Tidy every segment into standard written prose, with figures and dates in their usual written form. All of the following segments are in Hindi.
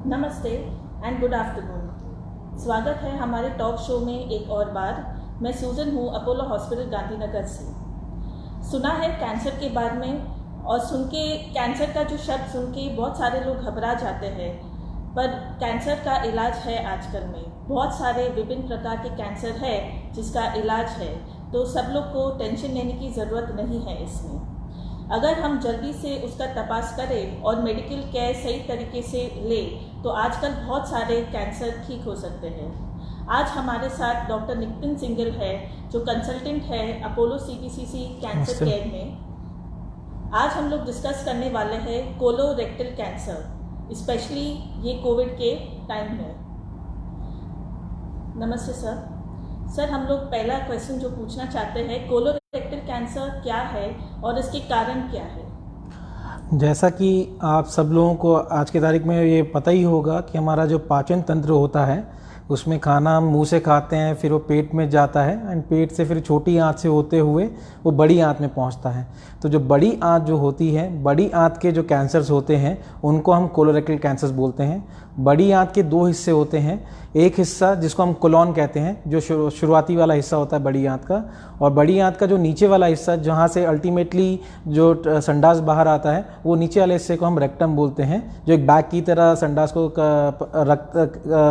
नमस्ते एंड गुड आफ्टरनून। स्वागत है हमारे टॉक शो में एक और बार। मैं सूजन हूँ, अपोलो हॉस्पिटल गांधीनगर से। सुना है कैंसर के बारे में और सुन के कैंसर का जो शब्द सुन के बहुत सारे लोग घबरा जाते हैं, पर कैंसर का इलाज है। आजकल में बहुत सारे विभिन्न प्रकार के कैंसर है जिसका इलाज है, तो सब लोग को टेंशन लेने की ज़रूरत नहीं है। इसमें अगर हम जल्दी से उसका तपास करें और मेडिकल केयर सही तरीके से लें तो आजकल बहुत सारे कैंसर ठीक हो सकते हैं। आज हमारे साथ डॉक्टर नितिन सिंगल है जो कंसल्टेंट है अपोलो CPCC कैंसर केयर में। आज हम लोग डिस्कस करने वाले हैं कोलोरेक्टल कैंसर, स्पेशली ये कोविड के टाइम में। नमस्ते सर। सर, हम लोग पहला क्वेश्चन जो पूछना चाहते हैं, कोलोरेक्टल कैंसर क्या है और इसके कारण क्या है? जैसा कि आप सब लोगों को आज की तारीख में ये पता ही होगा कि हमारा जो पाचन तंत्र होता है उसमें खाना हम मुंह से खाते हैं, फिर वो पेट में जाता है एंड पेट से फिर छोटी आंत से होते हुए वो बड़ी आंत में पहुंचता है। तो जो बड़ी आंत जो होती है, बड़ी आंत के जो कैंसर्स होते हैं उनको हम कोलोरेक्टल कैंसर्स बोलते हैं। बड़ी आंत के दो हिस्से होते हैं, एक हिस्सा जिसको हम कोलॉन कहते हैं, जो शुरुआती वाला हिस्सा होता है बड़ी आंत का, और बड़ी आंत का जो नीचे वाला हिस्सा जहाँ से अल्टीमेटली जो संडास बाहर आता है वो नीचे वाले हिस्से को हम रेक्टम बोलते हैं, जो एक बैग की तरह संडास को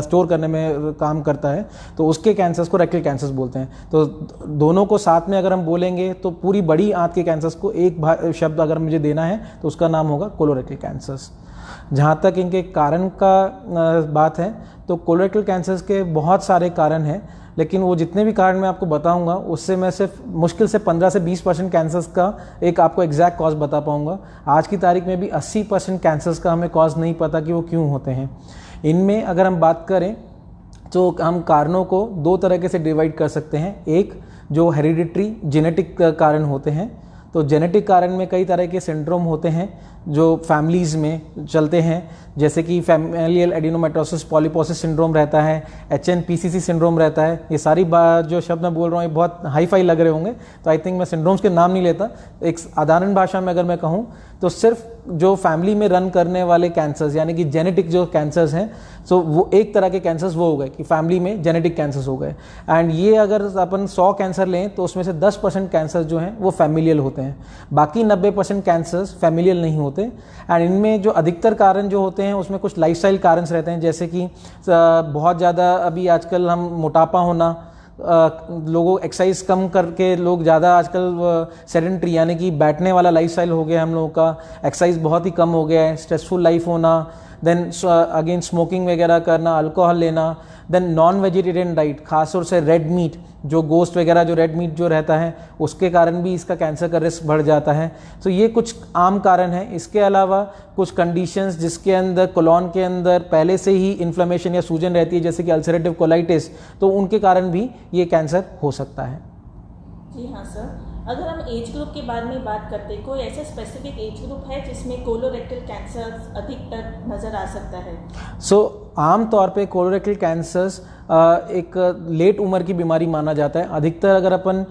स्टोर करने में काम करता है। तो उसके कैंसर्स को रेक्टल कैंसर्स बोलते हैं। तो दोनों को साथ में अगर हम बोलेंगे तो पूरी बड़ी आंत के कैंसर्स को एक शब्द अगर मुझे देना है तो उसका नाम होगा कोलोरेक्टल कैंसर्स। जहाँ तक इनके कारण का बात है तो कोलोरेक्टल कैंसर्स के बहुत सारे कारण हैं, लेकिन वो जितने भी कारण मैं आपको बताऊंगा उससे मैं सिर्फ मुश्किल से 15 से 20% कैंसर्स का एक आपको एग्जैक्ट कॉज बता पाऊंगा। आज की तारीख में भी 80% कैंसर्स का हमें कॉज नहीं पता कि वो क्यों होते हैं। इनमें अगर हम बात करें तो हम कारणों को दो तरीके से डिवाइड कर सकते हैं। एक जो हेरिडिटरी जेनेटिक कारण होते हैं, तो जेनेटिक कारण में कई तरह के सिंड्रोम होते हैं जो फैमिलीज़ में चलते हैं, जैसे कि फैमिलियल एडिनोमेट्रोसिस पॉलीपोसिस सिंड्रोम रहता है, HNPCC सिंड्रोम रहता है। ये सारी जो शब्द मैं बोल रहा हूँ ये बहुत हाई फाई लग रहे होंगे, तो आई थिंक मैं सिंड्रोम्स के नाम नहीं लेता। एक साधारण भाषा में अगर मैं कहूँ तो सिर्फ जो फैमिली में रन करने वाले कैंसर्स यानी कि जेनेटिक जो कैंसर्स हैं, सो वो एक तरह के कैंसर्स वो हो गए कि फैमिली में जेनेटिक कैंसर्स हो गए। एंड ये अगर अपन 100 कैंसर लें तो उसमें से 10% कैंसर जो हैं वो फैमिलियल होते हैं, बाकी 90% कैंसर्स फैमिलियल नहीं होते। एंड इनमें जो अधिकतर कारण जो होते हैं उसमें कुछ लाइफस्टाइल कारण रहते हैं, जैसे कि बहुत ज़्यादा अभी आजकल हम मोटापा होना, लोगों एक्सरसाइज कम करके लोग ज़्यादा आजकल सेडेंट्री यानी कि बैठने वाला लाइफस्टाइल हो गया हम लोगों का, एक्सरसाइज बहुत ही कम हो गया है, स्ट्रेसफुल लाइफ होना, देन अगेन स्मोकिंग वगैरह करना, अल्कोहल लेना, देन नॉन वेजिटेरियन डाइट, खासतौर से रेड मीट, जो गोश्त वगैरह जो रेड मीट जो रहता है उसके कारण भी इसका कैंसर का रिस्क बढ़ जाता है। तो ये कुछ आम कारण हैं। इसके अलावा कुछ कंडीशंस जिसके अंदर कोलॉन के अंदर पहले से ही इन्फ्लेमेशन या सूजन रहती है, जैसे कि अल्सरेटिव कोलाइटिस, तो उनके कारण भी ये कैंसर हो सकता है। जी हाँ सर। अगर हम एज ग्रुप के बारे में बात करते हैं, कोई ऐसा स्पेसिफिक एज ग्रुप है जिसमें कोलोरेक्टल कैंसर अधिकतर नज़र आ सकता है? आम तौर पे कोलोरेक्टल कैंसर्स एक लेट उम्र की बीमारी माना जाता है। अधिकतर अगर अपन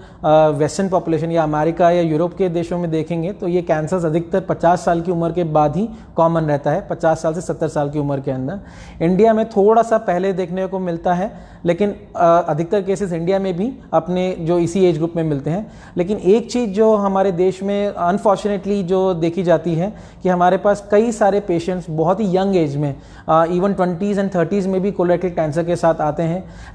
वेस्टर्न पॉपुलेशन या अमेरिका या यूरोप के देशों में देखेंगे तो ये कैंसर्स अधिकतर 50 साल की उम्र के बाद ही कॉमन रहता है, 50 साल से 70 साल की उम्र के अंदर। इंडिया में थोड़ा सा पहले देखने को मिलता है, लेकिन अधिकतर केसेस इंडिया में भी अपने जो इसी एज ग्रुप में मिलते हैं। लेकिन एक चीज़ जो हमारे देश में अनफॉर्चुनेटली जो देखी जाती है कि हमारे पास कई सारे पेशेंट्स बहुत ही यंग एज में, इवन 20s एंड 30s में भी कोलोरेक्टल कैंसर के साथ आते हैं।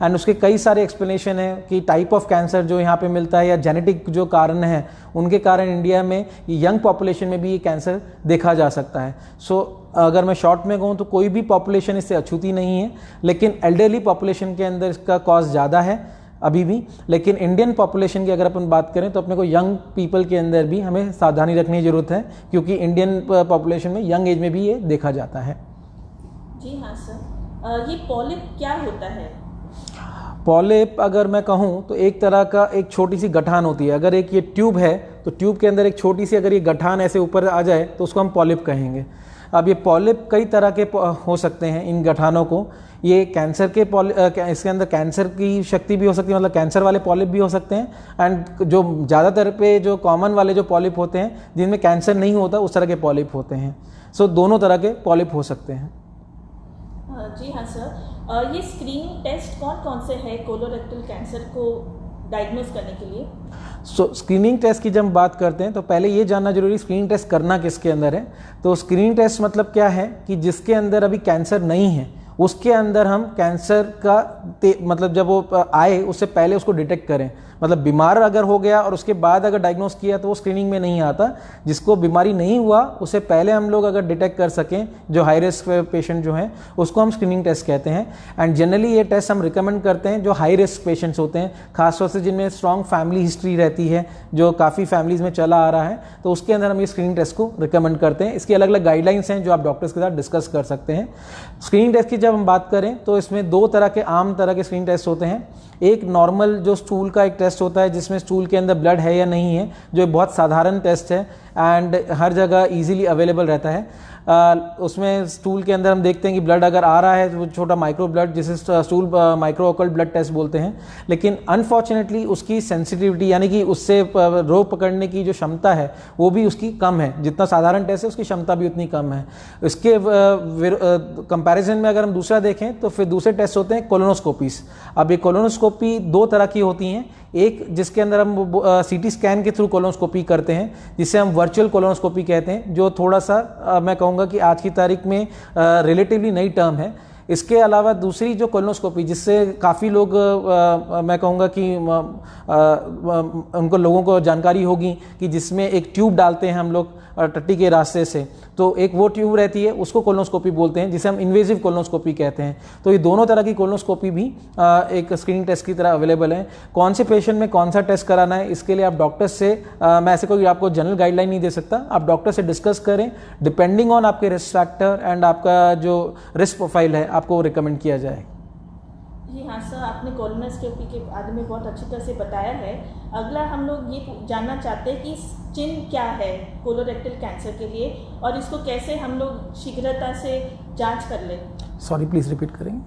एंड उसके कई सारे एक्सप्लेनेशन है कि टाइप ऑफ कैंसर जो यहाँ पे मिलता है या जेनेटिक जो कारण है उनके कारण इंडिया में यंग पॉपुलेशन में भी ये कैंसर देखा जा सकता है। अगर मैं शॉर्ट में कहूँ तो कोई भी पॉपुलेशन इससे अछूती नहीं है, लेकिन एल्डरली पॉपुलेशन के अंदर इसका कॉज ज़्यादा है अभी भी। लेकिन इंडियन पॉपुलेशन की अगर अपन बात करें तो अपने को यंग पीपल के अंदर भी हमें सावधानी रखने की ज़रूरत है, क्योंकि इंडियन पॉपुलेशन में यंग एज में भी ये देखा जाता है। जी हाँ सर। ये पॉलिप क्या होता है? पॉलिप अगर मैं कहूँ तो एक तरह का एक छोटी सी गठान होती है। अगर एक ये ट्यूब है तो ट्यूब के अंदर एक छोटी सी अगर ये गठान ऐसे ऊपर आ जाए तो उसको हम पॉलिप कहेंगे। अब ये पॉलिप कई तरह के हो सकते हैं। इन गठानों को ये कैंसर के इसके अंदर कैंसर की शक्ति भी हो सकती है, मतलब कैंसर वाले पॉलिप भी हो सकते हैं। एंड जो ज़्यादातर पे जो कॉमन वाले जो पॉलिप होते हैं जिनमें कैंसर नहीं होता उस तरह के पॉलिप होते हैं। दोनों तरह के पॉलिप हो सकते हैं। जी हाँ सर, ये स्क्रीनिंग टेस्ट कौन कौन से हैं कोलोरेक्टल कैंसर को डायग्नोज करने के लिए? स्क्रीनिंग टेस्ट की जब हम बात करते हैं तो पहले ये जानना जरूरी, स्क्रीनिंग टेस्ट करना किसके अंदर है। तो स्क्रीनिंग टेस्ट मतलब क्या है कि जिसके अंदर अभी कैंसर नहीं है उसके अंदर हम कैंसर का मतलब जब वो आए उससे पहले उसको डिटेक्ट करें। मतलब बीमार अगर हो गया और उसके बाद अगर डायग्नोस किया तो वो स्क्रीनिंग में नहीं आता। जिसको बीमारी नहीं हुआ उससे पहले हम लोग अगर डिटेक्ट कर सकें, जो हाई रिस्क पेशेंट जो हैं उसको हम स्क्रीनिंग टेस्ट कहते हैं। एंड जनरली ये टेस्ट हम रिकमेंड करते हैं जो हाई रिस्क पेशेंट्स होते हैं, खासतौर से जिनमें स्ट्रॉन्ग फैमिली हिस्ट्री रहती है, जो काफ़ी फैमिलीज में चला आ रहा है, तो उसके अंदर हम ये स्क्रीनिंग टेस्ट को रिकमेंड करते हैं। इसकी अलग अलग गाइडलाइंस हैं जो आप डॉक्टर्स के साथ डिस्कस कर सकते हैं। स्क्रीनिंग टेस्ट की जब हम बात करें तो इसमें दो तरह के आम तरह के स्क्रीनिंग टेस्ट होते हैं। एक नॉर्मल जो स्टूल का एक टेस्ट होता है जिसमें स्टूल के अंदर ब्लड है या नहीं है, जो बहुत साधारण टेस्ट है एंड हर जगह इजीली अवेलेबल रहता है। उसमें स्टूल के अंदर हम देखते हैं कि ब्लड अगर आ रहा है तो वो छोटा माइक्रो ब्लड, जिसे stool micro occult blood test बोलते हैं। लेकिन अनफॉर्चुनेटली उसकी सेंसिटिविटी यानी कि उससे रोग पकड़ने की जो क्षमता है वो भी उसकी कम है। जितना साधारण टेस्ट है उसकी क्षमता भी उतनी कम है। इसके कंपैरिजन में अगर हम दूसरा देखें तो फिर दूसरे टेस्ट होते हैं कोलोनोस्कोपीज। अब ये कोलोनोस्कोपी दो तरह की होती हैं। एक जिसके अंदर हम सीटी स्कैन के थ्रू कोलोनोस्कोपी करते हैं, जिसे हम वर्चुअल कोलोनोस्कोपी कहते हैं, जो थोड़ा सा मैं कहूँगा कि आज की तारीख में रिलेटिवली नई टर्म है। इसके अलावा दूसरी जो कोलोनोस्कोपी, जिससे काफ़ी लोग मैं कहूँगा कि उनको लोगों को जानकारी होगी कि जिसमें एक ट्यूब डालते हैं हम लोग टट्टी के रास्ते से, तो एक वो ट्यूब रहती है उसको कोलोनोस्कोपी बोलते हैं, जिसे हम इन्वेजिव कोलोनोस्कोपी कहते हैं। तो ये दोनों तरह की कोलोनोस्कोपी भी एक स्क्रीनिंग टेस्ट की तरह अवेलेबल है। कौन से पेशेंट में कौन सा टेस्ट कराना है इसके लिए आप डॉक्टर से मैं ऐसे कोई आपको जनरल गाइडलाइन नहीं दे सकता, आप डॉक्टर से डिस्कस करें। डिपेंडिंग ऑन आपके रिस्क फैक्टर एंड आपका जो रिस्क प्रोफाइल है आपको रिकमेंड किया जाए। जी हाँ सर, आपने कोलोनोस्कोपी के बारे में बहुत अच्छी तरह से बताया है। अगला हम लोग ये जानना चाहते हैं कि चिन्ह क्या है कोलोरेक्टल कैंसर के लिए और इसको कैसे हम लोग शीघ्रता से जांच कर लें। सॉरी प्लीज रिपीट करेंगे।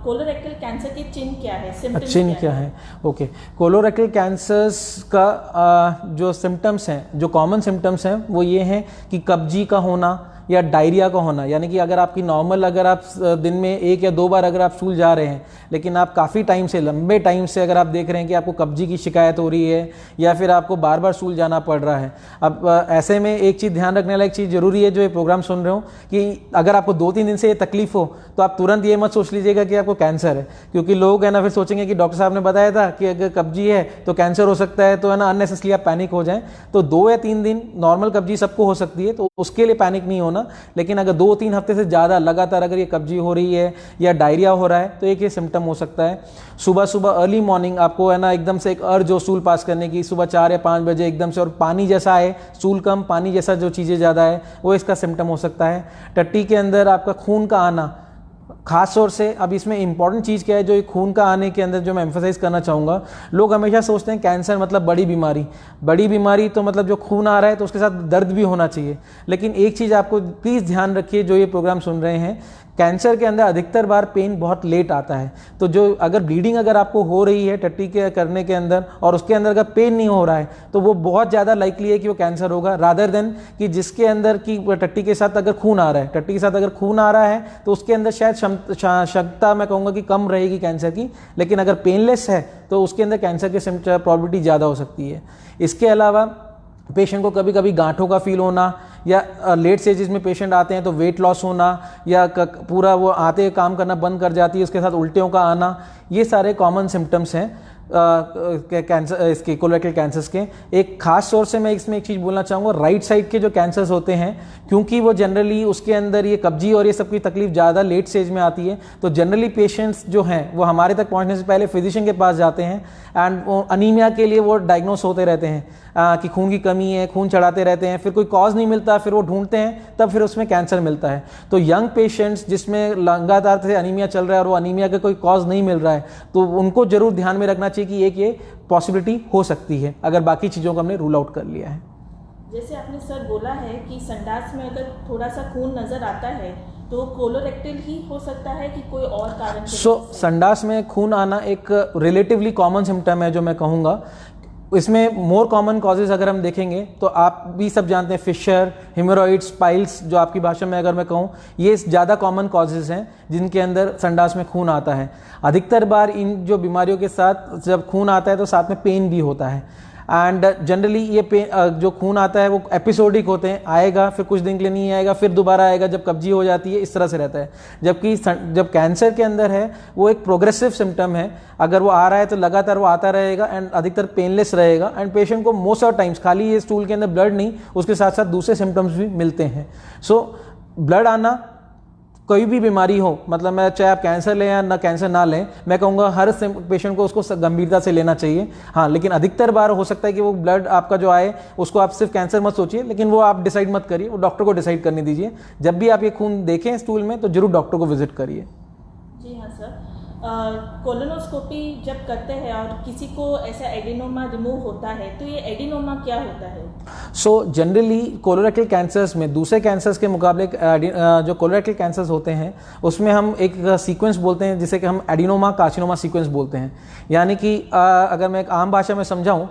कोलोरेक्टल कैंसर के चिन्ह क्या है, सिम्टम्स चिन्ह क्या है? ओके, कोलोरेक्टल कैंसर्स का जो सिम्टम्स हैं, जो कॉमन सिम्टम्स हैं वो ये हैं कि कब्जी का होना या डायरिया का होना। यानी कि अगर आपकी नॉर्मल अगर आप दिन में 1 या 2 बार अगर आप स्टूल जा रहे हैं, लेकिन आप काफ़ी टाइम से, लंबे टाइम से अगर आप देख रहे हैं कि आपको कब्जी की शिकायत हो रही है या फिर आपको बार बार स्टूल जाना पड़ रहा है। अब ऐसे में एक चीज़ ध्यान रखने लायक चीज़ ज़रूरी है जो ये प्रोग्राम सुन रहे हो, कि अगर आपको 2-3 दिन से ये तकलीफ हो तो आप तुरंत ये मत सोच लीजिएगा कि आपको कैंसर है, क्योंकि लोग है ना फिर सोचेंगे कि डॉक्टर साहब ने बताया था कि अगर कब्जी है तो कैंसर हो सकता है, तो है ना अननेसेसरी आप पैनिक हो जाएं। तो 2 या 3 दिन नॉर्मल कब्जी सबको हो सकती है, तो उसके लिए पैनिक नहीं होना। लेकिन अगर 2-3 हफ्ते से ज़्यादा लगातार अगर ये कब्जी हो रही है या डायरिया हो रहा है तो एक ये सिम्टम हो सकता है। सुबह सुबह अर्ली मॉर्निंग आपको है ना एकदम से एक अर्ज हो स्टूल पास करने की, सुबह 4 या 5 बजे एकदम से, और पानी जैसा है, स्टूल कम पानी जैसा जो चीज़ें ज़्यादा है, वो इसका सिम्टम हो सकता है। टट्टी के अंदर आपका खून का आना, खास तौर से अब इसमें इंपॉर्टेंट चीज़ क्या है जो खून का आने के अंदर जो मैं एम्फसाइज करना चाहूँगा, लोग हमेशा सोचते हैं कैंसर मतलब बड़ी बीमारी तो मतलब जो खून आ रहा है तो उसके साथ दर्द भी होना चाहिए। लेकिन एक चीज़ आपको प्लीज़ ध्यान रखिए जो ये प्रोग्राम सुन रहे हैं, कैंसर के अंदर अधिकतर बार पेन बहुत लेट आता है। तो जो अगर ब्लीडिंग अगर आपको हो रही है टट्टी के करने के अंदर और उसके अंदर अगर पेन नहीं हो रहा है तो वो बहुत ज़्यादा लाइकली है कि वो कैंसर होगा, रादर देन कि जिसके अंदर की टट्टी के साथ अगर खून आ रहा है, टट्टी के साथ अगर खून आ रहा है तो उसके अंदर शायद क्षमता मैं कहूँगा कि कम रहेगी कैंसर की, लेकिन अगर पेनलेस है तो उसके अंदर कैंसर की प्रॉबिलिटी ज़्यादा हो सकती है। इसके अलावा पेशेंट को कभी कभी गांठों का फील होना, या लेट स्टेजेस में पेशेंट आते हैं तो वेट लॉस होना, या पूरा वो आते काम करना बंद कर जाती है, उसके साथ उल्टियों का आना, ये सारे कॉमन सिम्टम्स हैं कैंसर, इसके कोलोरेक्टल कैंसर्स के। एक खास तौर से मैं इसमें एक चीज़ बोलना चाहूँगा, राइट साइड के जो कैंसर्स होते हैं, क्योंकि वो जनरली उसके अंदर ये कब्जी और ये सब की तकलीफ ज़्यादा लेट स्टेज में आती है, तो जनरली पेशेंट्स जो हैं वो हमारे तक पहुँचने से पहले फिजिशियन के पास जाते हैं एंड वो अनीमिया के लिए वो डायग्नोस होते रहते हैं कि खून की कमी है, खून चढ़ाते रहते हैं, फिर कोई कॉज नहीं मिलता, फिर वो ढूंढते हैं, तब फिर उसमें कैंसर मिलता है। तो यंग पेशेंट्स जिसमें लगातार से अनीमिया चल रहा है और वो अनीमिया का कोई कॉज नहीं मिल रहा है, तो उनको जरूर ध्यान में रखना चाहिए कि एक ये पॉसिबिलिटी हो सकती है अगर बाकी चीज़ों को हमने रूल आउट कर लिया है। जैसे आपने सर बोला है कि संडास में अगर थोड़ा सा खून नज़र आता है तो कोलोरेक्टल ही हो सकता है कि कोई और कारण? संडास में खून आना एक रिलेटिवली कॉमन सिम्टम है जो मैं कहूँगा। इसमें मोर कॉमन कॉजेज अगर हम देखेंगे तो आप भी सब जानते हैं, फिशर, हेमोरॉइड्स, पाइल्स, जो आपकी भाषा में अगर मैं कहूँ, ये ज़्यादा कॉमन कॉजेज हैं जिनके अंदर संडास में खून आता है। अधिकतर बार इन जो बीमारियों के साथ जब खून आता है तो साथ में पेन भी होता है। एंड जनरली ये जो खून आता है वो एपिसोडिक होते हैं, आएगा फिर कुछ दिन के लिए नहीं आएगा, फिर दोबारा आएगा जब कब्जी हो जाती है, इस तरह से रहता है। जबकि जब कैंसर के अंदर है वो एक प्रोग्रेसिव सिम्टम है, अगर वो आ रहा है तो लगातार वो आता रहेगा एंड अधिकतर पेनलेस रहेगा एंड पेशेंट को मोस्ट ऑफ टाइम्स खाली ये स्टूल के अंदर ब्लड नहीं, उसके साथ साथ दूसरे सिम्टम्स भी मिलते हैं। सो ब्लड आना कोई भी बीमारी हो, मतलब मैं चाहे आप कैंसर लें या ना कैंसर ना लें, मैं कहूँगा हर पेशेंट को उसको गंभीरता से लेना चाहिए। हाँ, लेकिन अधिकतर बार हो सकता है कि वो ब्लड आपका जो आए उसको आप सिर्फ कैंसर मत सोचिए, लेकिन वो आप डिसाइड मत करिए, वो डॉक्टर को डिसाइड करने दीजिए। जब भी आप ये खून देखें स्टूल में तो जरूर डॉक्टर को विजिट करिए। जी हाँ सर, कोलोनोस्कोपी जब करते हैं और किसी को ऐसा एडिनोमा रिमूव होता है तो ये एडिनोमा क्या होता है? सो जनरली कोलोरेक्टल कैंसर्स में दूसरे कैंसर्स के मुकाबले जो कोलोरेक्टल कैंसर्स होते हैं उसमें हम एक सीक्वेंस बोलते हैं जिसे कि हम एडिनोमा कार्सिनोमा सीक्वेंस बोलते हैं। यानी कि अगर मैं एक आम भाषा में समझाऊं,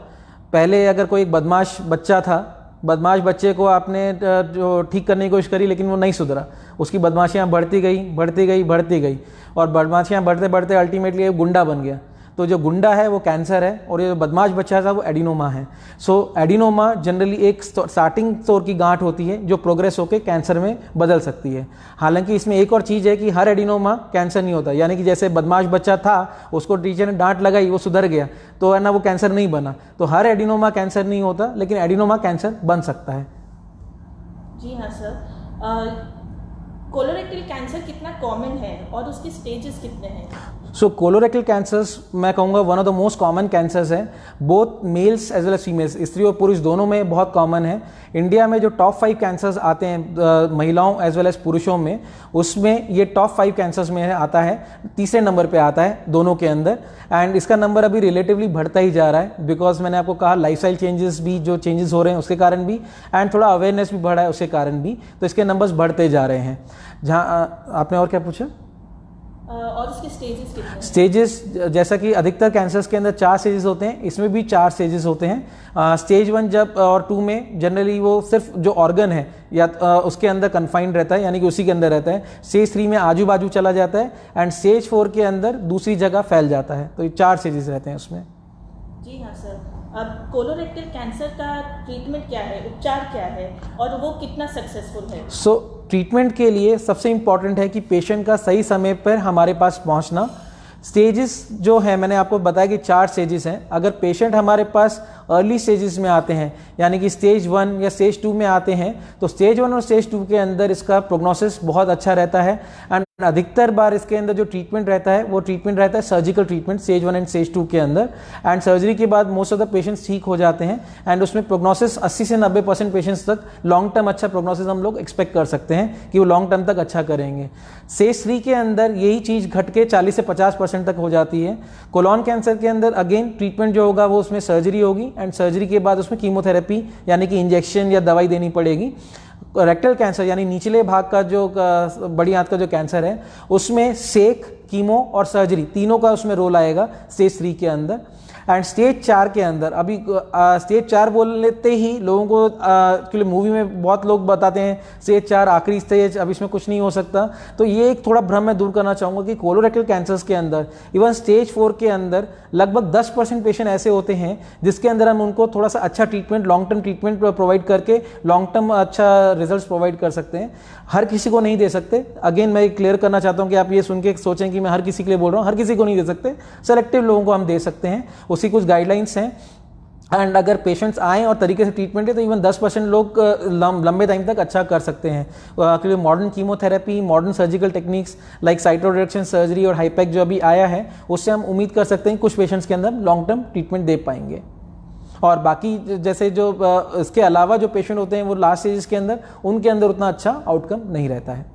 पहले अगर कोई एक बदमाश बच्चा था, बदमाश बच्चे को आपने जो ठीक करने की कोशिश करी लेकिन वो नहीं सुधरा, उसकी बदमाशियाँ बढ़ती गई और बदमाशियाँ बढ़ते बढ़ते अल्टीमेटली एक गुंडा बन गया। तो जो गुंडा है वो कैंसर है और ये जो बदमाश बच्चा था वो एडिनोमा है। सो एडिनोमा जनरली एक स्टार्टिंग स्टोर की गांठ होती है जो प्रोग्रेस होकर कैंसर में बदल सकती है। हालांकि इसमें एक और चीज़ है कि हर एडिनोमा कैंसर नहीं होता, यानी कि जैसे बदमाश बच्चा था उसको टीचर ने डांट लगाई, वो सुधर गया तो है ना, वो कैंसर नहीं बना। तो हर एडिनोमा कैंसर नहीं होता, लेकिन एडिनोमा कैंसर बन सकता है। जी हाँ सर, कोलोरेक्टल कैंसर कितना कॉमन है और उसके स्टेजेस कितने हैं? सो कोलोरेक्टल कैंसर्स मैं कहूँगा one of the most common cancers हैं, both males as well as females, स्त्री और पुरुष दोनों में बहुत कॉमन है। इंडिया में जो टॉप 5 कैंसर्स आते हैं महिलाओं एज वेल एज पुरुषों में, उसमें ये टॉप 5 कैंसर्स में आता है, तीसरे नंबर पे आता है दोनों के अंदर। एंड इसका नंबर अभी रिलेटिवली बढ़ता ही जा रहा है, बिकॉज मैंने आपको कहा लाइफस्टाइल चेंजेस भी जो चेंजेस हो रहे हैं उसके कारण भी, एंड थोड़ा अवेयरनेस भी बढ़ा है उसके कारण भी, तो इसके नंबर्स बढ़ते जा रहे हैं। जहाँ आपने और क्या पूछा? और उसके स्टेजेस कितने हैं? स्टेजेस जैसा कि अधिकतर कैंसर्स के अंदर 4 स्टेजेस होते हैं, इसमें भी 4 स्टेजेस होते हैं। स्टेज 1 जब और 2 में जनरली वो सिर्फ जो ऑर्गन है या उसके अंदर कन्फाइंड रहता है, यानी कि उसी के अंदर रहता है। स्टेज 3 में आजू बाजू चला जाता है एंड स्टेज 4 के अंदर दूसरी जगह फैल जाता है। तो ये 4 स्टेजेस रहते हैं उसमें। जी हाँ सर, अब कोलोरेक्टल कैंसर का ट्रीटमेंट क्या है, उपचार क्या है और वो कितना सक्सेसफुल है? सो ट्रीटमेंट के लिए सबसे इम्पॉर्टेंट है कि पेशेंट का सही समय पर हमारे पास पहुंचना। स्टेजेस जो है मैंने आपको बताया कि 4 स्टेजेस हैं। अगर पेशेंट हमारे पास अर्ली स्टेजेस में आते हैं, यानी कि स्टेज 1 या स्टेज 2 में आते हैं, तो स्टेज 1 और स्टेज 2 के अंदर इसका प्रोग्नोसिस बहुत अच्छा रहता है। एंड अधिकतर बार इसके अंदर जो ट्रीटमेंट रहता है वो ट्रीटमेंट रहता है surgical treatment stage 1 and stage 2 के अंदर। एंड सर्जरी के बाद मोस्ट ऑफ द पेशेंट्स ठीक हो जाते हैं एंड उसमें प्रोग्नोसिस 80 से 90% पेशेंट्स तक लॉन्ग टर्म अच्छा प्रोग्नोसिस हम लोग एक्सपेक्ट कर सकते हैं कि वो लॉन्ग टर्म तक अच्छा करेंगे। स्टेज 3 के अंदर यही चीज़ घट के 40 से 50% तक हो जाती है। कोलोन कैंसर के अंदर अगेन ट्रीटमेंट जो होगा वो उसमें सर्जरी होगी एंड सर्जरी के बाद उसमें कीमोथेरेपी यानी कि इंजेक्शन या दवाई देनी पड़ेगी। रेक्टल कैंसर यानी निचले भाग का जो बड़ी आंत का जो कैंसर है उसमें सेक, कीमो और सर्जरी तीनों का उसमें रोल आएगा स्टेज 3 के अंदर। एंड स्टेज 4 के अंदर अभी स्टेज 4 बोल लेते ही लोगों को क्योंकि मूवी में बहुत लोग बताते हैं स्टेज 4 आखिरी स्टेज, अब इसमें कुछ नहीं हो सकता। तो ये एक थोड़ा भ्रम मैं दूर करना चाहूँगा कि कोलोरेक्टल कैंसर्स के अंदर इवन स्टेज 4 के अंदर लगभग 10% पेशेंट ऐसे होते हैं जिसके अंदर हम उनको थोड़ा सा अच्छा treatment, long term treatment provide करके लॉन्ग टर्म अच्छा रिजल्ट प्रोवाइड कर सकते हैं। हर किसी को नहीं दे सकते। अगेन मैं क्लियर करना चाहता हूँ कि आप ये सुन के सोचें कि मैं हर किसी के लिए बोल रहा हूँ, हर किसी को नहीं दे सकते, सेलेक्टिव लोगों को हम दे सकते हैं, उसकी कुछ गाइडलाइंस हैं। एंड अगर पेशेंट्स आएँ और तरीके से ट्रीटमेंट है तो इवन 10% लोग लंबे टाइम तक अच्छा कर सकते हैं। क्योंकि modern chemotherapy, modern surgical techniques like cytoreduction surgery और हाईपैक जो अभी आया है उससे हम उम्मीद कर सकते हैं कुछ पेशेंट्स के अंदर लॉन्ग टर्म ट्रीटमेंट दे पाएंगे। और बाकी जैसे जो इसके अलावा जो पेशेंट होते हैं वो लास्ट स्टेज के अंदर उनके अंदर उतना अच्छा आउटकम नहीं रहता है।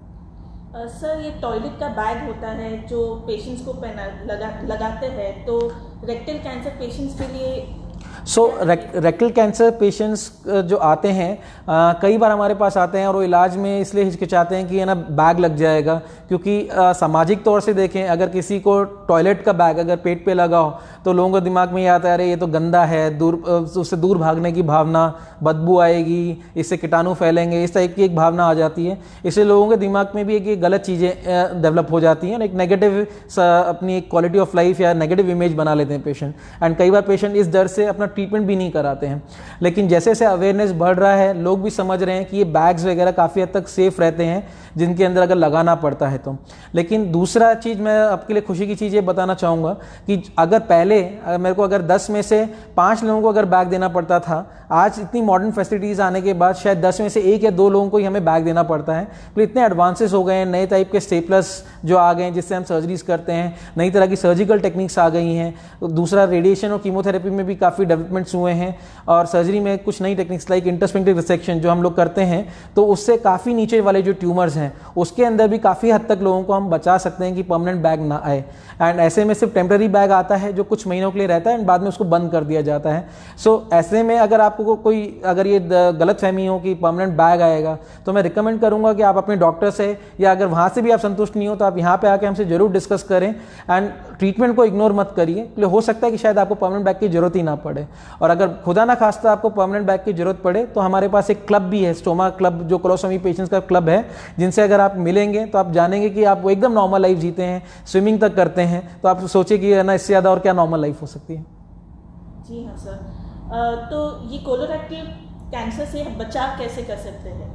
सर ये टॉयलेट का बैग होता है जो पेशेंट्स को लगाते हैं, तो रेक्टल कैंसर पेशेंट्स के लिए सो रेक्टल कैंसर पेशेंट्स जो आते हैं कई बार हमारे पास आते हैं और वो इलाज में इसलिए हिचकिचाते हैं कि है ना बैग लग जाएगा, क्योंकि सामाजिक तौर से देखें अगर किसी को टॉयलेट का बैग अगर पेट पे लगा हो तो लोगों को दिमाग में ये आता है अरे ये तो गंदा है, उससे दूर भागने की भावना, बदबू आएगी, इससे कीटाणु फैलेंगे, इस टाइप की एक भावना आ जाती है। इसलिए लोगों के दिमाग में भी एक गलत चीज़ें डेवलप हो जाती हैं और एक नेगेटिव अपनी एक क्वालिटी ऑफ लाइफ या नेगेटिव इमेज बना लेते हैं पेशेंट। एंड कई बार पेशेंट इस डर से अपना ट्रीटमेंट भी नहीं कराते हैं। लेकिन जैसे जैसे अवेयरनेस बढ़ रहा है, लोग भी समझ रहे हैं कि ये बैग्स वगैरह काफ़ी हद तक सेफ रहते हैं जिनके अंदर अगर लगाना पड़ता है तो। लेकिन दूसरा चीज़ मैं आपके लिए खुशी की चीज़ ये बताना चाहूँगा कि अगर पहले मेरे को अगर 10 में से 5 लोगों को अगर बैग देना पड़ता था, आज इतनी मॉडर्न फैसिलिटीज़ आने के बाद शायद 10 में से 1 या 2 लोगों को ही हमें बैग देना पड़ता है। तो इतने एडवांसेस हो गए हैं, नए टाइप के स्टेपलर्स जो आ गए हैं जिससे हम सर्जरीज करते हैं, नई तरह की सर्जिकल टेक्निक्स आ गई हैं। दूसरा, रेडिएशन और कीमोथेरेपी में भी काफ़ी डेवलपमेंट्स हुए हैं और सर्जरी में कुछ नई टेक्निक्स लाइक इंटरस्फिंक्टर रिसेक्शन जो हम लोग करते हैं, तो उससे काफ़ी नीचे वाले जो ट्यूमर्स हैं उसके अंदर भी काफ़ी हद तक लोगों को हम बचा सकते हैं कि परमानेंट बैग ना आए। एंड ऐसे में सिर्फ टेम्प्रेरी बैग आता है जो कुछ महीनों के लिए रहता है एंड बाद में उसको बंद कर दिया जाता है। सो ऐसे में अगर आपको कोई अगर ये गलत फहमी हो कि परमानेंट बैग आएगा, तो मैं रिकमेंड करूंगा कि आप अपने डॉक्टर से या अगर वहाँ से भी आप संतुष्ट नहीं हो तो आप यहाँ पे आके हमसे जरूर डिस्कस करें एंड ट्रीटमेंट को इग्नोर मत करिए। हो सकता है कि शायद आपको परमानेंट बैग की जरूरत ही ना पड़े, और अगर खुदा ना खास्ता आपको परमानेंट बैग की जरूरत पड़े तो हमारे पास एक क्लब भी है, स्टोमा क्लब, जो कोलोस्टोमी पेशेंट्स का क्लब है, जिनसे अगर आप मिलेंगे तो आप जानेंगे कि आप एकदम नॉर्मल लाइफ जीते हैं, स्विमिंग तक करते हैं, तो आप सोचिए कि ना इससे ज़्यादा और क्या नॉर्मल लाइफ हो सकती है। जी हाँ सर, तो ये कोलोरेक्टल कैंसर से बचाव कैसे कर सकते हैं?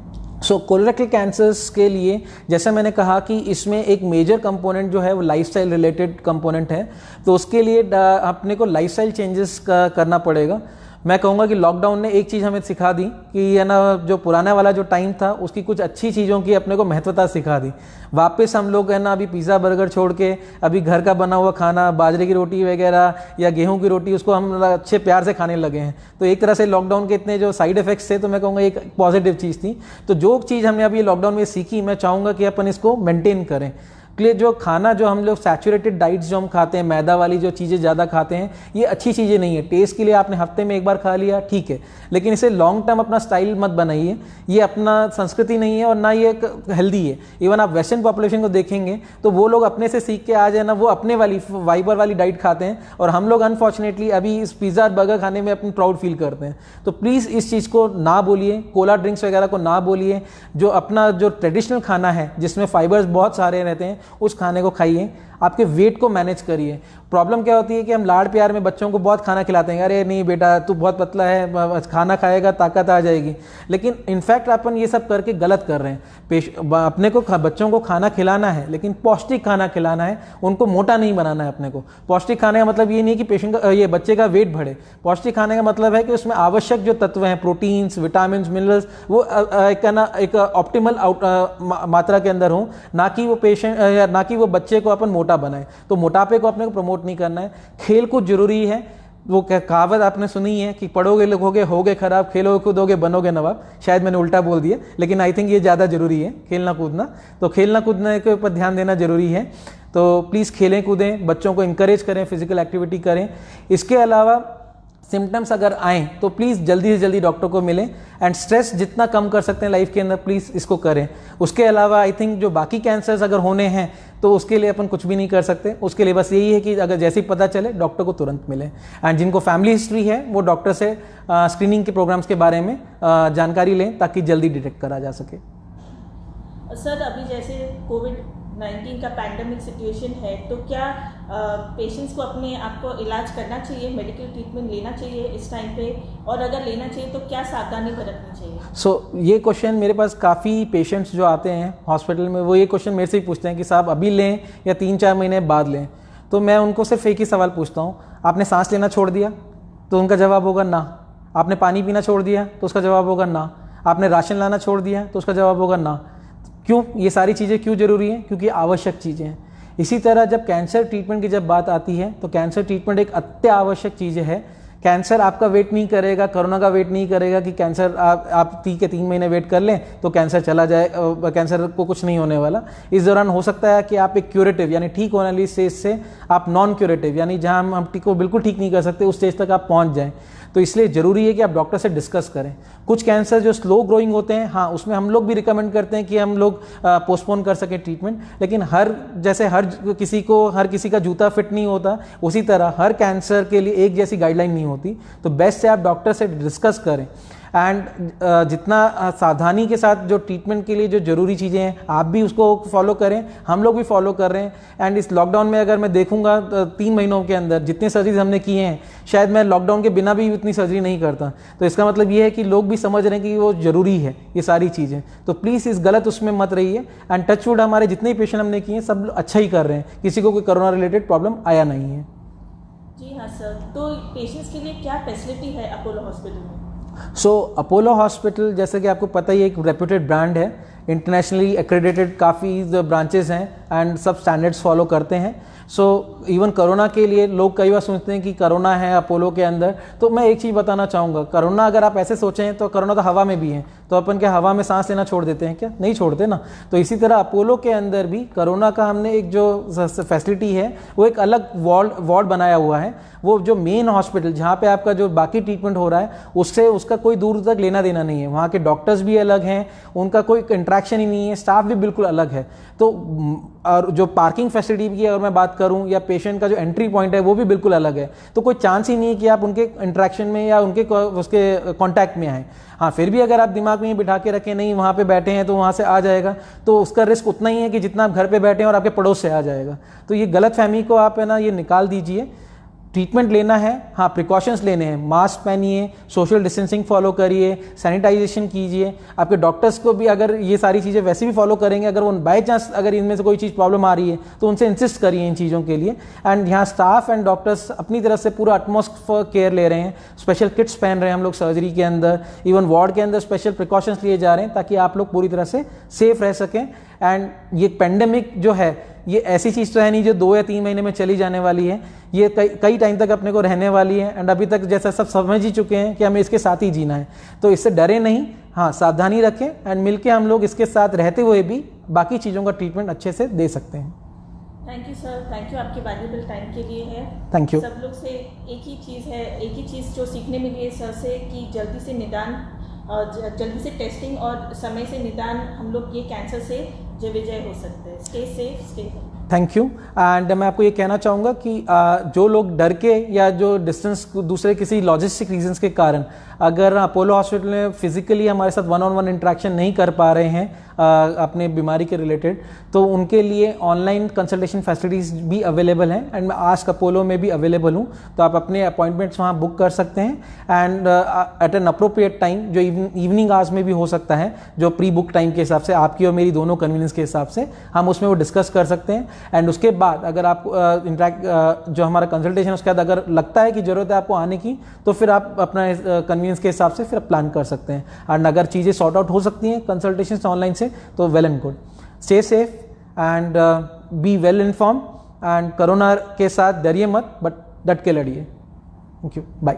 कोलोरेक्टल कैंसर्स के लिए जैसे मैंने कहा कि इसमें एक मेजर कंपोनेंट जो है वो लाइफस्टाइल रिलेटेड कंपोनेंट है, तो उसके लिए अपने को लाइफस्टाइल चेंजेस करना पड़ेगा। मैं कहूँगा कि लॉकडाउन ने एक चीज़ हमें सिखा दी कि है ना, जो पुराना वाला जो टाइम था उसकी कुछ अच्छी चीज़ों की अपने को महत्वता सिखा दी। वापस हम लोग है ना अभी पिज़्ज़ा बर्गर छोड़ के अभी घर का बना हुआ खाना, बाजरे की रोटी वगैरह या गेहूं की रोटी, उसको हम अच्छे प्यार से खाने लगे हैं। तो एक तरह से लॉकडाउन के इतने जो साइड इफेक्ट्स थे, तो मैं कहूँगा एक पॉजिटिव चीज़ थी। तो जो चीज़ हमने अभी लॉकडाउन में सीखी, मैं चाहूँगा कि अपन इसको मेंटेन करें। लिए जो खाना जो हम लोग सैचुरेटेड डाइट्स जो हम खाते हैं, मैदा वाली जो चीज़ें ज़्यादा खाते हैं, ये अच्छी चीज़ें नहीं है। टेस्ट के लिए आपने हफ्ते में एक बार खा लिया ठीक है, लेकिन इसे लॉन्ग टर्म अपना स्टाइल मत बनाइए। ये अपना संस्कृति नहीं है और ना ये हेल्दी है। इवन आप वेस्टर्न पॉपुलेशन को देखेंगे तो वो लोग अपने से सीख के आ जाए ना, वो अपने वाली वाइबर वाली डाइट खाते हैं, और हम लोग अनफॉर्चुनेटली अभी इस पिज़्ज़ा बर्गर खाने में अपनी प्राउड फील करते हैं। तो प्लीज़ इस चीज़ को ना बोलिए, कोला ड्रिंक्स वगैरह को ना बोलिए। जो अपना जो ट्रेडिशनल खाना है जिसमें फाइबर्स बहुत सारे रहते हैं, उस खाने को खाइए। आपके वेट को मैनेज करिए। प्रॉब्लम क्या होती है कि हम लाड़ प्यार में बच्चों को बहुत खाना खिलाते हैं, अरे नहीं बेटा तू बहुत पतला है, खाना खाएगा ताकत आ जाएगी। लेकिन इनफैक्ट अपन ये सब करके गलत कर रहे हैं। अपने को बच्चों को खाना खिलाना है, लेकिन पौष्टिक खाना खिलाना है, उनको मोटा नहीं बनाना है। अपने को पौष्टिक खाने का मतलब ये नहीं कि पेशेंट का ये बच्चे का वेट बढ़े। पौष्टिक खाने का मतलब है कि उसमें आवश्यक जो तत्व हैं, प्रोटीन्स, विटामिन, मिनरल्स, वो एक ऑप्टिमल मात्रा के अंदर हो, ना कि वो पेशेंट या ना कि वो बच्चे को अपन मोटा बनाए। तो मोटापे को अपने को प्रमोट नहीं करना है। खेल कूद जरूरी है। वो कहावत आपने सुनी है कि पढ़ोगे लिखोगे होगे खराब, खेलोगे कूदोगे बनोगे नवाब। शायद मैंने उल्टा बोल दिया, लेकिन आई थिंक ये ज़्यादा जरूरी है खेलना कूदना। तो खेलना कूदने के ऊपर ध्यान देना जरूरी है। तो प्लीज़ खेलें कूदें, बच्चों को इंकरेज करें, फिजिकल एक्टिविटी करें। इसके अलावा सिम्टम्स अगर आएँ तो प्लीज़ जल्दी से जल्दी डॉक्टर को मिलें एंड स्ट्रेस जितना कम कर सकते हैं लाइफ के अंदर प्लीज़ इसको करें। उसके अलावा आई थिंक जो बाकी कैंसर्स अगर होने हैं तो उसके लिए अपन कुछ भी नहीं कर सकते। उसके लिए बस यही है कि अगर जैसे ही पता चले डॉक्टर को तुरंत मिले। एंड जिनको फैमिली हिस्ट्री है वो डॉक्टर से स्क्रीनिंग के प्रोग्राम्स के बारे में जानकारी लें ताकि जल्दी डिटेक्ट करा जा सके। सर, अभी जैसे कोविड-19 का पैंडेमिक सिचुएशन है, तो क्या पेशेंट्स को अपने आप को इलाज करना चाहिए, मेडिकल ट्रीटमेंट लेना चाहिए इस टाइम पे, और अगर लेना चाहिए तो क्या सावधानी बरतनी चाहिए? ये क्वेश्चन मेरे पास काफ़ी पेशेंट्स जो आते हैं हॉस्पिटल में, वो ये क्वेश्चन मेरे से ही पूछते हैं कि साहब अभी लें या 3-4 महीने बाद लें। तो मैं उनको सिर्फ एक ही सवाल पूछता हूँ, आपने सांस लेना छोड़ दिया? तो उनका जवाब होगा ना। आपने पानी पीना छोड़ दिया? तो उसका जवाब होगा ना। आपने राशन लाना छोड़ दिया? तो उसका जवाब होगा ना। क्यों? ये सारी चीज़ें क्यों जरूरी हैं? क्योंकि आवश्यक चीज़ें हैं। इसी तरह जब कैंसर ट्रीटमेंट की जब बात आती है तो कैंसर ट्रीटमेंट एक अत्य आवश्यक चीज़ है। कैंसर आपका वेट नहीं करेगा, कोरोना का वेट नहीं करेगा कि कैंसर आप 3 महीने वेट कर लें तो कैंसर चला जाए, कैंसर को कुछ नहीं होने वाला। इस दौरान हो सकता है कि आप एक क्यूरेटिव यानी ठीक होने वाली स्टेज से आप नॉन क्यूरेटिव यानी जहां हम को बिल्कुल ठीक नहीं कर सकते उस स्टेज तक आप पहुंच जाएं। तो इसलिए ज़रूरी है कि आप डॉक्टर से डिस्कस करें। कुछ कैंसर जो स्लो ग्रोइंग होते हैं, हाँ उसमें हम लोग भी रिकमेंड करते हैं कि हम लोग पोस्टपोन कर सकें ट्रीटमेंट, लेकिन हर किसी का जूता फिट नहीं होता, उसी तरह हर कैंसर के लिए एक जैसी गाइडलाइन नहीं होती। तो बेस्ट है आप डॉक्टर से डिस्कस करें एंड जितना सावधानी के साथ जो ट्रीटमेंट के लिए जो ज़रूरी चीज़ें हैं आप भी उसको फॉलो करें, हम लोग भी फॉलो कर रहे हैं। एंड इस लॉकडाउन में अगर मैं देखूंगा 3 महीनों के अंदर जितनी सर्जरीज हमने की हैं, शायद मैं लॉकडाउन के बिना भी उतनी सर्जरी नहीं करता। तो इसका मतलब ये है कि लोग भी समझ रहे हैं कि वो ज़रूरी है ये सारी चीज़ें। तो प्लीज़ इस गलत उसमें मत रहिए। एंड टचवुड हमारे जितने भी पेशेंट हमने किए हैं सब अच्छा ही कर रहे हैं, किसी को कोई कोरोना रिलेटेड प्रॉब्लम आया नहीं है। जी हाँ सर, तो पेशेंट्स के लिए क्या फैसिलिटी है अपोलो हॉस्पिटल में? अपोलो हॉस्पिटल जैसे कि आपको पता ही एक रेप्यूटेड ब्रांड है, इंटरनेशनली एक्रेडिटेड काफ़ी ब्रांचेस हैं एंड सब स्टैंडर्ड्स फॉलो करते हैं। इवन कोरोना के लिए लोग कई बार सोचते हैं कि कोरोना है अपोलो के अंदर, तो मैं एक चीज़ बताना चाहूँगा, कोरोना अगर आप ऐसे सोचें तो कोरोना तो हवा में भी है, तो अपन क्या हवा में सांस लेना छोड़ देते हैं क्या? नहीं छोड़ते ना। तो इसी तरह अपोलो के अंदर भी कोरोना का हमने एक जो फैसिलिटी है वो एक अलग वार्ड बनाया हुआ है। वो जो मेन हॉस्पिटल जहाँ पे आपका जो बाकी ट्रीटमेंट हो रहा है उससे उसका कोई दूर तक लेना देना नहीं है। वहाँ के डॉक्टर्स भी अलग हैं, उनका कोई इंटरेक्शन ही नहीं है, स्टाफ भी बिल्कुल अलग है। तो और जो पार्किंग फैसिलिटी की अगर मैं बात करूं या पेशेंट का जो एंट्री पॉइंट है वो भी बिल्कुल अलग है। तो कोई चांस ही नहीं है कि आप उनके इंटरेक्शन में या उसके कांटेक्ट में आएँ। हाँ, फिर भी अगर आप दिमाग में ये बिठा के रखें नहीं वहाँ पे बैठे हैं तो वहाँ से आ जाएगा, तो उसका रिस्क उतना ही है कि जितना आप घर पे बैठे हैं और आपके पड़ोस से आ जाएगा। तो ये गलत फहमी को आप है ना ये निकाल दीजिए। ट्रीटमेंट लेना है, हाँ प्रिकॉशंस लेने हैं, मास्क पहनिए, सोशल डिस्टेंसिंग फॉलो करिए, सैनिटाइजेशन कीजिए। आपके डॉक्टर्स को भी अगर ये सारी चीज़ें वैसे भी फॉलो करेंगे, अगर वो बाई चांस अगर इनमें से कोई चीज़ प्रॉब्लम आ रही है तो उनसे इंसिस्ट करिए इन चीज़ों के लिए। एंड यहाँ स्टाफ एंड डॉक्टर्स अपनी तरफ से पूरा अटमोस्ट केयर ले रहे हैं, स्पेशल किट्स पहन रहे हैं हम लोग सर्जरी के अंदर, इवन वार्ड के अंदर स्पेशल प्रिकॉशंस लिए जा रहे हैं ताकि आप लोग पूरी तरह से सेफ रह सकें। एंड ये पेंडेमिक जो है ये ऐसी चीज़ तो है नहीं जो 2 या 3 महीने में चली जाने वाली है, ये कई टाइम तक अपने को रहने वाली है। एंड अभी तक जैसा सब समझ ही चुके हैं कि हमें इसके साथ ही जीना है, तो इससे डरे नहीं, हाँ सावधानी रखें एंड मिलके हम लोग इसके साथ रहते हुए भी बाकी चीज़ों का ट्रीटमेंट अच्छे से दे सकते हैं। Thank you sir, thank you आपके वैल्यूएबल टाइम के लिए है। Thank you. सब लोग से एक ही चीज़ जो सीखने मिली है सर से कि जल्दी से निदान और जल्दी से टेस्टिंग और समय से निदान हम लोग ये कैंसर से जय विजय हो सकते हैं। Stay safe, stay healthy. Thank you. And मैं आपको ये कहना चाहूँगा कि जो लोग डर के या जो डिस्टेंस दूसरे किसी लॉजिस्टिक रीजंस के कारण अगर अपोलो हॉस्पिटल में फिजिकली हमारे साथ 1-on-1 इंटरेक्शन नहीं कर पा रहे हैं अपने बीमारी के रिलेटेड, तो उनके लिए ऑनलाइन कंसल्टेशन फैसिलिटीज़ भी अवेलेबल हैं एंड मैं आस्क अपोलो में भी अवेलेबल हूँ, तो आप अपने अपॉइंटमेंट्स वहाँ बुक कर सकते हैं। And at an appropriate time जो इवनिंग आवर्स में भी हो सकता है, जो प्री बुक टाइम के हिसाब से आपकी और मेरी दोनों कन्वीनियंस के हिसाब से हम उसमें वो डिस्कस कर सकते हैं। एंड उसके बाद अगर आप जो हमारा कंसल्टेशन उसके बाद अगर लगता है कि ज़रूरत है आपको आने की, तो फिर आप अपना कन्वीनियंस के हिसाब से फिर प्लान कर सकते हैं। एंड अगर चीज़ें सॉर्ट आउट हो सकती हैं कंसल्टेशन ऑनलाइन से तो well and good. Stay safe and be well inform and corona के साथ डरिए मत, बट डट के लड़िए। Thank you, bye.